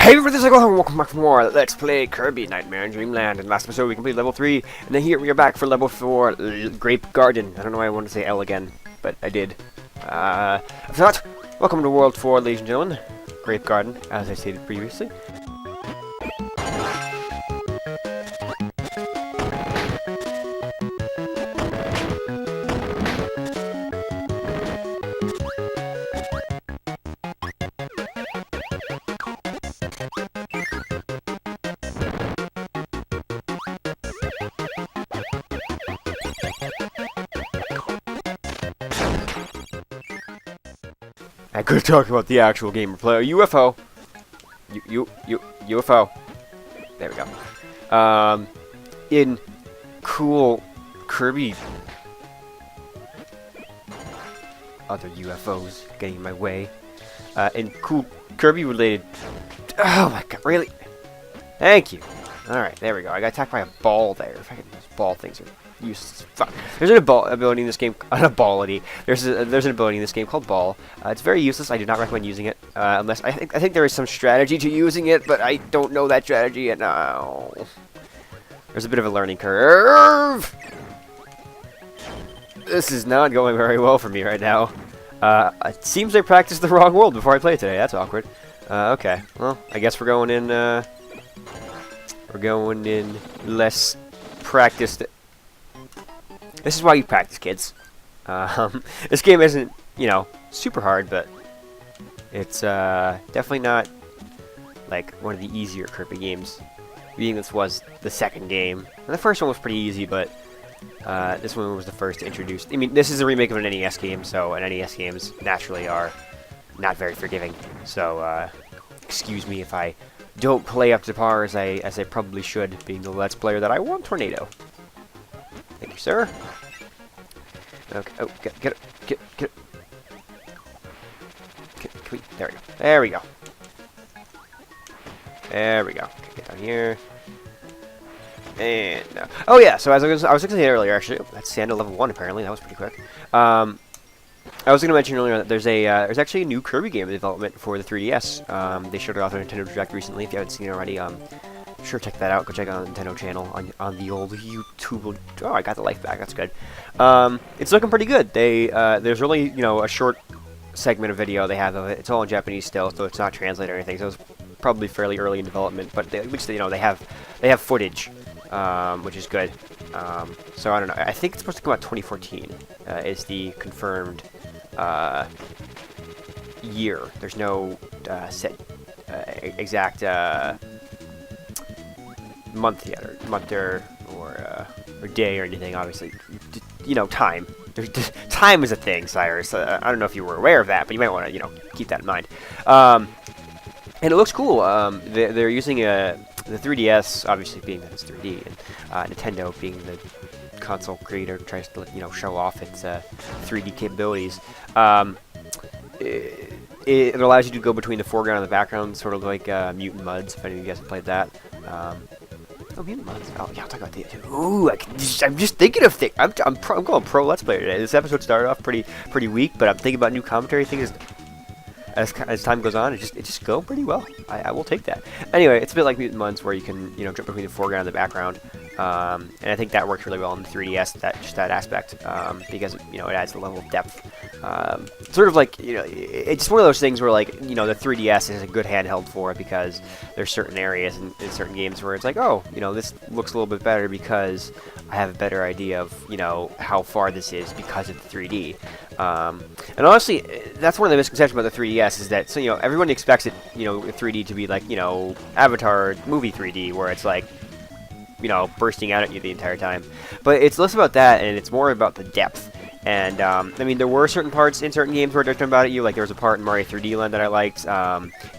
Hey everybody, this is Cycopather and welcome back for more Let's Play Kirby Nightmare in Dreamland. In the last episode we completed level 3, and then here we are back for level 4, Grape Garden. I don't know why I wanted to say L again, but I did. After that, welcome to World 4, ladies and gentlemen. Grape Garden, as I stated previously. I could talk about the actual game player. UFO. UFO. There we go. In cool Kirby. Other UFOs getting in my way. In cool Kirby related. Oh my god, really? Thank you. Alright, there we go. I got attacked by a ball there. If I can, those ball things are useless. Fuck. There's an ability in this game. There's an ability in this game called Ball. It's very useless. I do not recommend using it unless I think there is some strategy to using it, but I don't know that strategy yet. No. There's a bit of a learning curve. This is not going very well for me right now. It seems I practiced the wrong world before I played today. That's awkward. Okay. Well, I guess we're going in. We're going in less practiced. This is why you practice, kids. This game isn't, you know, super hard, but it's definitely not like one of the easier Kirby games. Being this was the second game. And the first one was pretty easy, but this one was the first to introduce. I mean, this is a remake of an NES game, so NES games naturally are not very forgiving. So excuse me if I don't play up to par as I probably should, being the Let's Player that I want. Tornado. Thank you, sir. Okay. Oh, get it. There we go. There we go. There we go. Okay, get down here. And oh yeah. So as I was looking at it earlier, actually, that's the end of level 1. Apparently, that was pretty quick. I was going to mention earlier that there's actually a new Kirby game in development for the 3DS. They showed it off on Nintendo Direct recently. If you haven't seen it already, sure check that out. Go check out the Nintendo channel on the old YouTube. Oh, I got the life back. That's good. It's looking pretty good. There's really, you know, a short segment of video they have of it. It's all in Japanese still, so it's not translated or anything. So it's probably fairly early in development, but at least, you know, they have footage, which is good. So I don't know. I think it's supposed to come out 2014 is the confirmed year. There's no set exact month yet, or day or anything. Obviously, you know, time. Time is a thing, Cyrus. I don't know if you were aware of that, but you might want to, you know, keep that in mind. And it looks cool. They're using the 3DS, obviously being that it's 3D, and Nintendo being the console creator tries to, you know, show off its 3D capabilities. It allows you to go between the foreground and the background, sort of like Mutant Mudds, if any of you guys have played that. Oh, Mutant Mudds. Oh, yeah, I'll talk about that. Ooh, I'm just thinking of things. I'm going pro Let's Player today. This episode started off pretty weak, but I'm thinking about new commentary things as time goes on. It just go pretty well. I will take that. Anyway, it's a bit like Mutant Mudds, where you can, you know, jump between the foreground and the background. And I think that works really well in the 3DS, that aspect, because, you know, it adds a level of depth. Sort of like, you know, it's one of those things where, like, you know, the 3DS is a good handheld for it, because there's certain areas in certain games where it's like, oh, you know, this looks a little bit better because I have a better idea of, you know, how far this is because of the 3D. And honestly, that's one of the misconceptions about the 3DS is that, so, you know, everyone expects it, you know, 3D to be like, you know, Avatar movie 3D, where it's like, you know, bursting out at you the entire time. But it's less about that, and it's more about the depth. And, I mean, there were certain parts in certain games where they're jumping out at you. Like, there was a part in Mario 3D Land that I liked,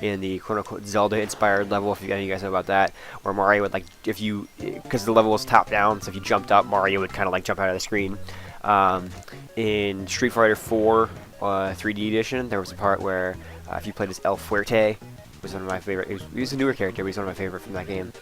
in the quote-unquote Zelda-inspired level, if any of you guys know about that, where Mario would, like, because the level was top-down, so if you jumped up, Mario would kind of, like, jump out of the screen. In Street Fighter 4 3D edition, there was a part where if you played as El Fuerte, was one of my favorite. He's a newer character, but he's one of my favorite from that game.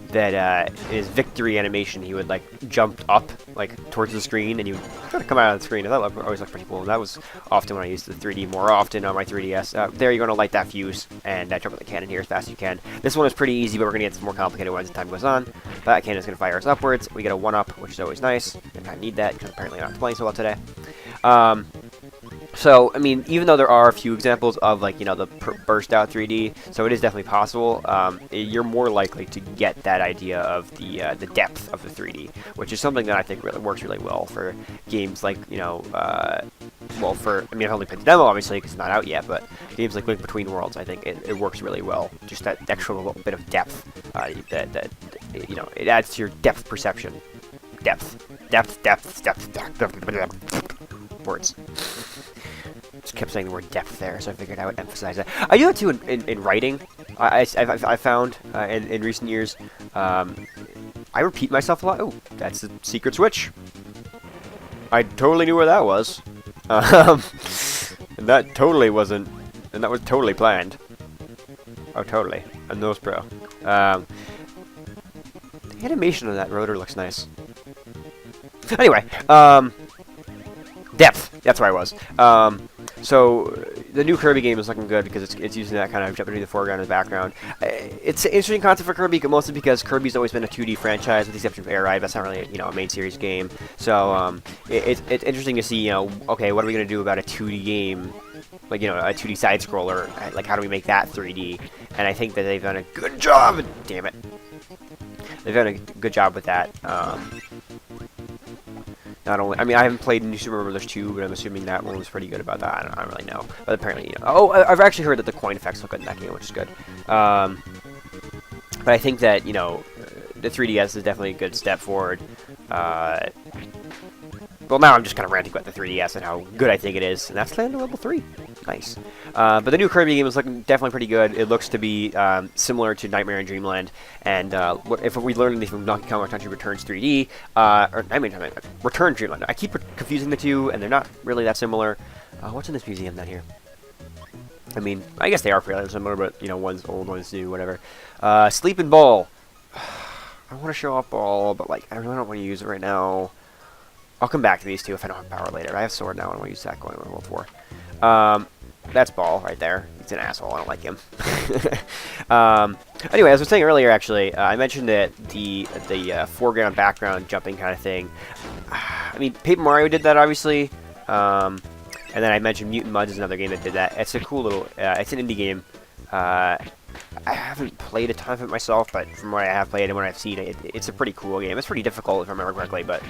That his victory animation, he would like jump up like towards the screen, and you would kind of come out of the screen. I thought that always looked pretty cool. And that was often when I used the 3D more often on my 3DS. There, you're going to light that fuse and jump with the cannon here as fast as you can. This one is pretty easy, but we're going to get some more complicated ones as time goes on. That cannon is going to fire us upwards. We get a 1-up, which is always nice. And I need that because apparently I'm not playing so well today. So, I mean, even though there are a few examples of, like, you know, the burst out 3D, so it is definitely possible, you're more likely to get that idea of the depth of the 3D, which is something that I think really works really well for games like, you know, well, I mean, I've only played the demo, obviously, because it's not out yet, but games like Link Between Worlds, I think it works really well. Just that extra little bit of depth, that you know, it adds to your depth perception. Depth. Words. Just kept saying the word depth there, so I figured I would emphasize that. I do that too in writing. I found in recent years, I repeat myself a lot. Oh, that's the secret switch. I totally knew where that was. And that totally wasn't, and that was totally planned. Oh, totally. A nose pro. The animation of that rotor looks nice. Anyway, depth. That's where I was. So the new Kirby game is looking good because it's using that kind of jump between the foreground and the background. It's an interesting concept for Kirby, mostly because Kirby's always been a 2D franchise, with the exception of Air Ride. That's not really, you know, a main series game. So it's interesting to see, you know, okay, what are we gonna do about a 2D game, like, you know, a 2D side scroller? Like, how do we make that 3D? And I think that they've done a good job. Damn it, they've done a good job with that. Not only, I mean, I haven't played New Super Mario Bros. 2, but I'm assuming that one was pretty good about that. I don't really know, but apparently, you know. Oh, I've actually heard that the coin effects look good in that game, which is good. But I think that, you know, the 3DS is definitely a good step forward. Well, now I'm just kind of ranting about the 3DS and how good I think it is, and that's land to level 3. Nice. But the new Kirby game is looking definitely pretty good. It looks to be similar to Nightmare in Dreamland, and if we learn anything from Donkey Kong Country Returns 3D, or I mean, Return Dreamland. I keep confusing the two, and they're not really that similar. What's in this museum down here? I mean, I guess they are fairly similar, but, you know, one's old, one's new, whatever. Sleeping Ball. I want to show off Ball, but, like, I really don't want to use it right now. I'll come back to these two if I don't have power later. I have Sword now, and I want to use that going to level 4. That's Ball right there. He's an asshole. I don't like him. Anyway, as I was saying earlier, actually, I mentioned that the foreground, background jumping kind of thing. I mean, Paper Mario did that, obviously. And then I mentioned Mutant Mudds is another game that did that. It's a cool little... it's an indie game. I haven't played a ton of it myself, but from what I have played and what I've seen, it's a pretty cool game. It's pretty difficult, if I remember correctly, but...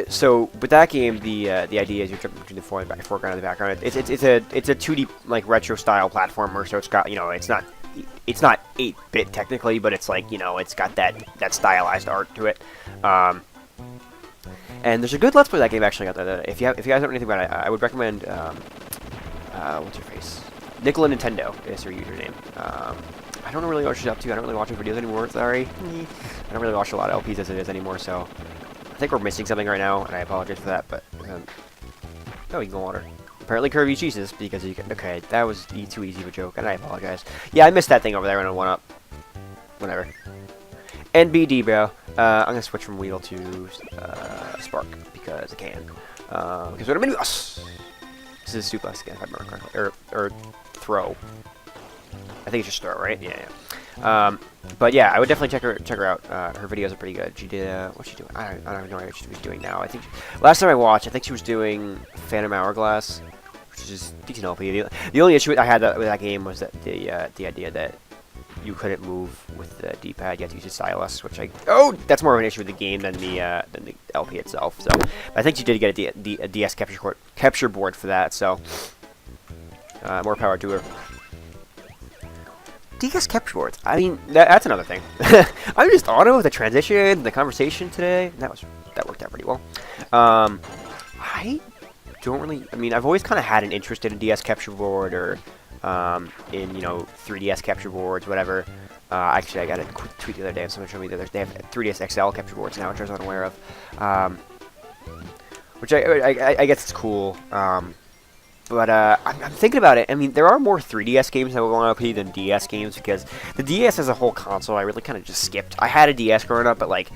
so with that game, the idea is you're jumping between the foreground and the background. It's a 2D like retro style platformer. So it's got, you know, it's not 8-bit technically, but it's like, you know, it's got that stylized art to it. And there's a good Let's Play of that game actually out there. If you guys don't know anything about it, I would recommend what's her face? Nicola Nintendo is her username. I don't really know what she's up to. I don't really watch her videos anymore. Sorry, I don't really watch a lot of LPs as it is anymore. So I think we're missing something right now, and I apologize for that. But oh, you can go water. Apparently Kirby cheeses because you can. Okay, that was too easy of a joke, and I apologize. Yeah, I missed that thing over there on a 1-up. Whatever. NBD, bro. I'm gonna switch from Weedle to Spark because I can. Because what I'm gonna do. This is Suplex again, if I remember correctly, or Throw. I think it's just Throw, right? Yeah. But yeah, I would definitely check her out. Her videos are pretty good. She did what's she doing? I don't even know what she's doing now. I think last time I watched, I think she was doing Phantom Hourglass, which is decent LP. The only issue I had with that game was that the idea that you couldn't move with the D-pad. You had to use the stylus, which that's more of an issue with the game than the LP itself. So I think she did get a DS capture board for that. So more power to her. DS capture boards. I mean, that's another thing. I just thought of the transition, the conversation today. That worked out pretty well. I don't really. I mean, I've always kind of had an interest in a DS capture board or in, you know, 3DS capture boards, whatever. Actually, I got a quick tweet the other day of someone showing me that they have 3DS XL capture boards now, which I was unaware of. Which I guess it's cool. But I'm thinking about it. I mean, there are more 3DS games that will go on LP than DS games because the DS as a whole console, I really kind of just skipped. I had a DS growing up, but like,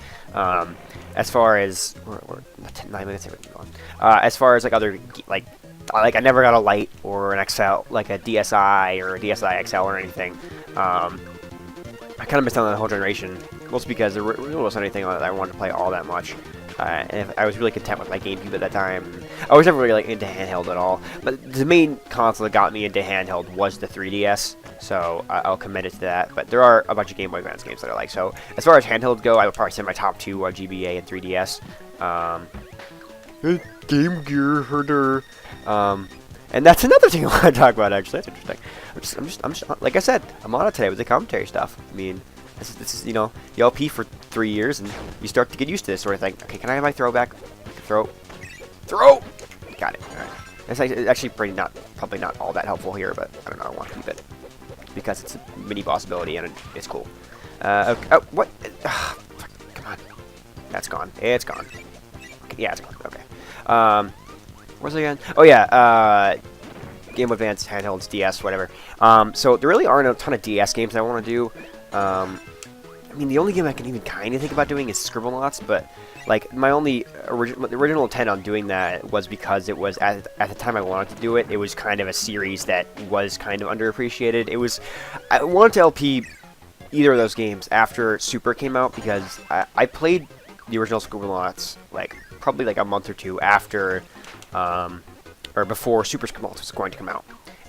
as far as we're 9 minutes in, as far as like other like I never got a Lite or an XL, like a DSi or a DSi XL or anything. I kind of missed out on the whole generation, mostly because there really wasn't anything that I wanted to play all that much. And I was really content with my GameCube at that time. I was never really like into handheld at all. But the main console that got me into handheld was the 3DS, so I'll commit it to that. But there are a bunch of Game Boy Advance games that I like. So as far as handheld go, I would probably say my top two are GBA and 3DS. Game Gear herder. And that's another thing I want to talk about. Actually, that's interesting. I'm just like I said, I'm on it today with the commentary stuff. I mean, this is, you know, the LP for 3 years, and you start to get used to this sort of thing. Okay, can I have my throwback? Throw! Got it. All right. It's actually probably not all that helpful here, but I don't know. I want to keep it because it's a mini boss ability and it's cool. Okay, oh, what? Come on. That's gone. It's gone. Okay, yeah, it's gone. Okay. Where's it again? Oh yeah. Game Boy Advance, handhelds, DS, whatever. So there really aren't a ton of DS games I want to do. I mean, the only game I can even kind of think about doing is Scribblenauts, but like my only original intent on doing that was because it was at the time I wanted to do it. It was kind of a series that was kind of underappreciated. I wanted to LP either of those games after Super came out because I played the original Scribblenauts like probably like a month or two after or before Super Scribblenauts was going to come out.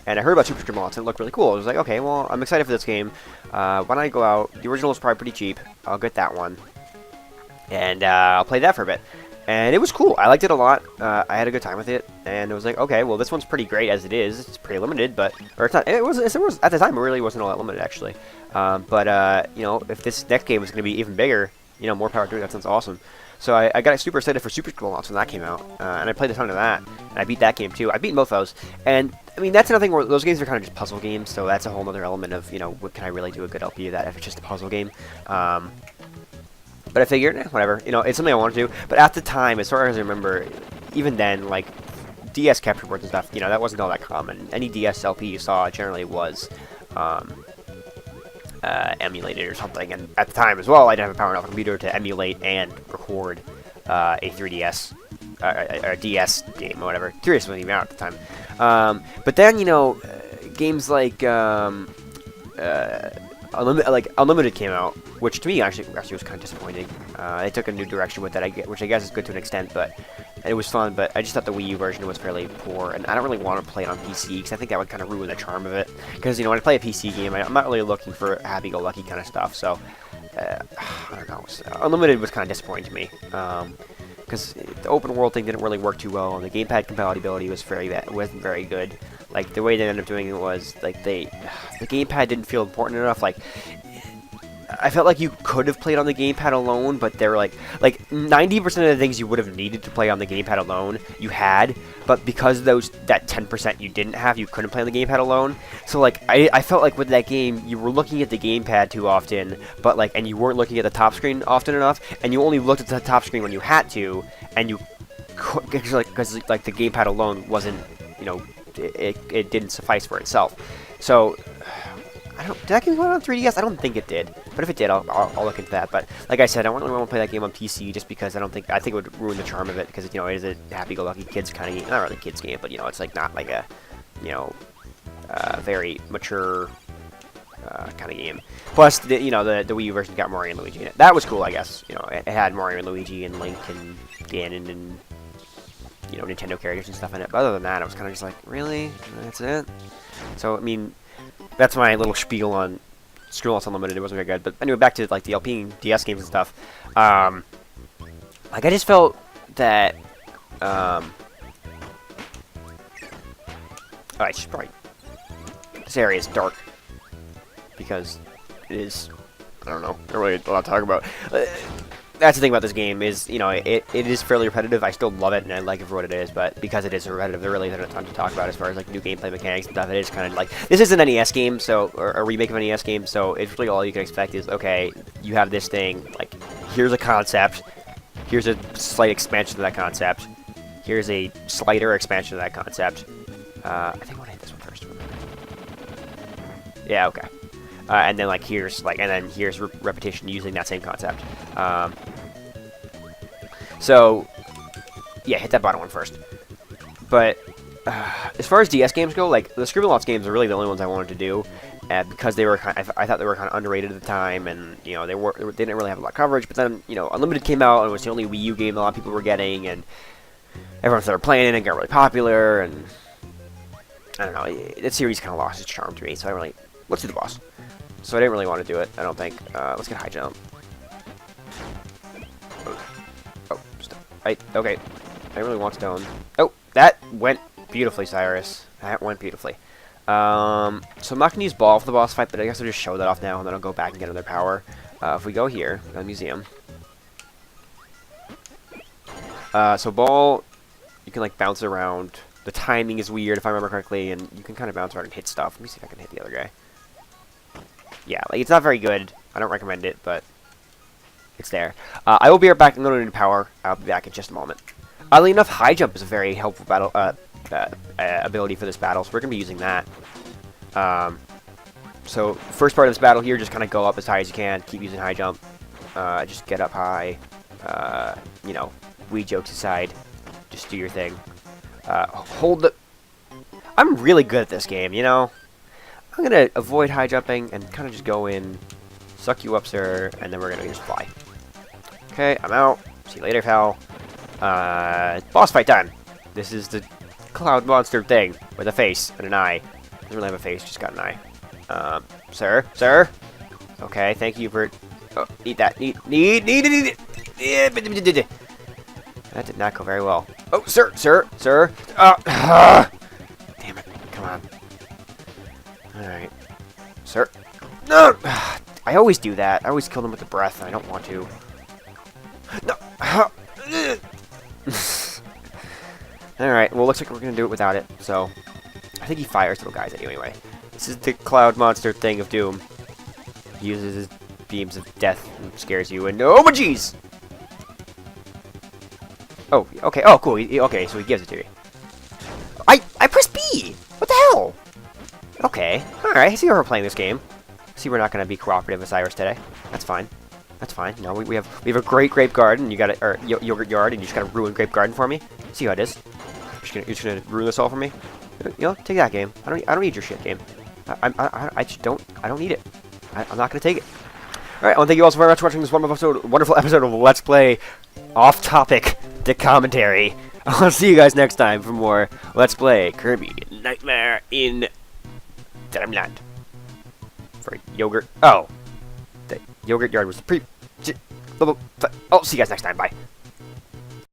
And I heard about Super Dreamland, and it looked really cool. I was like, okay, well, I'm excited for this game. Why don't I go out? The original is probably pretty cheap. I'll get that one. And I'll play that for a bit. And it was cool. I liked it a lot. I had a good time with it. And it was like, okay, well, this one's pretty great as it is. It's pretty limited, but... Or it's not... It was at the time, it really wasn't all that limited, actually. You know, if this next game was going to be even bigger, you know, more power to it. That sounds awesome. So I got super excited for Super Scribblenauts when that came out, and I played a ton of that, and I beat that game too. I beat both those, and I mean that's another thing where those games are kind of just puzzle games, so that's a whole other element of, you know, what can I really do a good LP of that if it's just a puzzle game. But I figured, whatever, you know, it's something I want to do. But at the time, as far as I remember, even then, like DS capture boards and stuff, you know, that wasn't all that common. Any DS LP you saw generally was emulated or something, and at the time as well, I didn't have a power enough computer to emulate and record a 3DS, a DS game or whatever. 3DS wasn't even out at the time. But then, you know, games like Unlimited came out, which to me actually was kind of disappointing. They took a new direction with it, which I guess is good to an extent, but it was fun. But I just thought the Wii U version was fairly poor, and I don't really want to play it on PC because I think that would kind of ruin the charm of it. Because, you know, when I play a PC game, I'm not really looking for happy-go-lucky kind of stuff. So I don't know. Unlimited was kind of disappointing to me. Because the open world thing didn't really work too well, and the gamepad compatibility wasn't very good. Like, the way they ended up doing it was, like, the gamepad didn't feel important enough. Like, I felt like you could have played on the gamepad alone, but they were like 90% of the things you would have needed to play on the gamepad alone, you had, but because that 10% you didn't have, you couldn't play on the gamepad alone. So, like, I felt like with that game, you were looking at the gamepad too often, but, like, and you weren't looking at the top screen often enough, and you only looked at the top screen when you had to, and you because like the gamepad alone wasn't, you know, it didn't suffice for itself. So did that game come out on 3DS? I don't think it did. But if it did, I'll look into that. But like I said, I don't really want to play that game on PC just because I think it would ruin the charm of it, because, you know, it is a happy-go-lucky kids kind of game. Not really kids game, but, you know, it's like not like a, you know, very mature kind of game. Plus, you know, the Wii U version got Mario and Luigi in it. That was cool, I guess. You know, it had Mario and Luigi and Link and Ganon and, you know, Nintendo characters and stuff in it. But other than that, I was kind of just like, really? That's it? So, I mean, that's my little spiel on Scribblenauts Unlimited. It wasn't very good. But anyway, back to, like, the LP and DS games and stuff. Like, I just felt that, I should probably... This area is dark. Because it is... I don't know. Not really a lot to talk about. That's the thing about this game is, you know, it is fairly repetitive. I still love it and I like it for what it is, but because it is repetitive, there really isn't a ton to talk about as far as, like, new gameplay mechanics and stuff. It is kind of like, this is an NES game, so, or a remake of an NES game, so it's really all you can expect is, okay, you have this thing, like, here's a concept, here's a slight expansion of that concept, here's a slighter expansion of that concept, I think I want to hit this one first. Yeah, okay. And then like here's repetition using that same concept. So yeah, hit that bottom one first. But as far as DS games go, like the Scribblenauts games are really the only ones I wanted to do, because they were I thought they were kind of underrated at the time, and you know they didn't really have a lot of coverage. But then you know Unlimited came out and it was the only Wii U game that a lot of people were getting, and everyone started playing it and got really popular. And I don't know, that series kind of lost its charm to me. So let's do the boss. So I didn't really want to do it. I don't think. Let's get high jump. Oh, right. Okay. I really want stone. Oh, that went beautifully, Cyrus. That went beautifully. So I'm not going to use ball for the boss fight, but I guess I'll just show that off now, and then I'll go back and get another power. If we go here, the museum. So ball, you can like bounce around. The timing is weird, if I remember correctly, and you can kind of bounce around and hit stuff. Let me see if I can hit the other guy. Yeah, like it's not very good. I don't recommend it, but it's there. I will be right back. I'm going to need power. I'll be back in just a moment. Oddly enough, high jump is a very helpful battle ability for this battle, so we're going to be using that. So first part of this battle here, just kind of go up as high as you can. Keep using high jump. Just get up high. You know, Wii jokes aside, just do your thing. Hold the... I'm really good at this game, you know? I'm going to avoid high jumping and kind of just go in, suck you up, sir, and then we're going to just fly. Okay, I'm out. See you later, pal. Boss fight time. This is the cloud monster thing with a face and an eye. Doesn't really have a face, just got an eye. Sir? Okay, thank you for... Oh, eat that. Need it. Yeah, that did not go very well. Oh, sir. Damn it. Come on. Alright. Sir. No! I always do that. I always kill them with the breath, and I don't want to. No! Alright, well, looks like we're going to do it without it, so... I think he fires little guys anyway. This is the cloud monster thing of doom. He uses his beams of death and scares you, and... Oh, my jeez! Oh, okay. Oh, cool. Okay, so he gives it to me. I pressed B! What the hell? Okay. Alright, I see how we're playing this game. See, we're not going to be cooperative with Cyrus today. That's fine. That's fine. No, we have a great grape garden. You got it, or yogurt yard, and you just got to ruin grape garden for me. See how it is. You're just gonna ruin this all for me. You know, take that game. I don't need your shit game. I just don't. I don't need it. I'm not gonna take it. All right. I want to thank you all so very much for watching this wonderful episode of Let's Play Off Topic the Commentary. I'll see you guys next time for more Let's Play Kirby Nightmare in Dreamland. For yogurt. Oh, the yogurt yard was the pre. Oh, see you guys next time. Bye.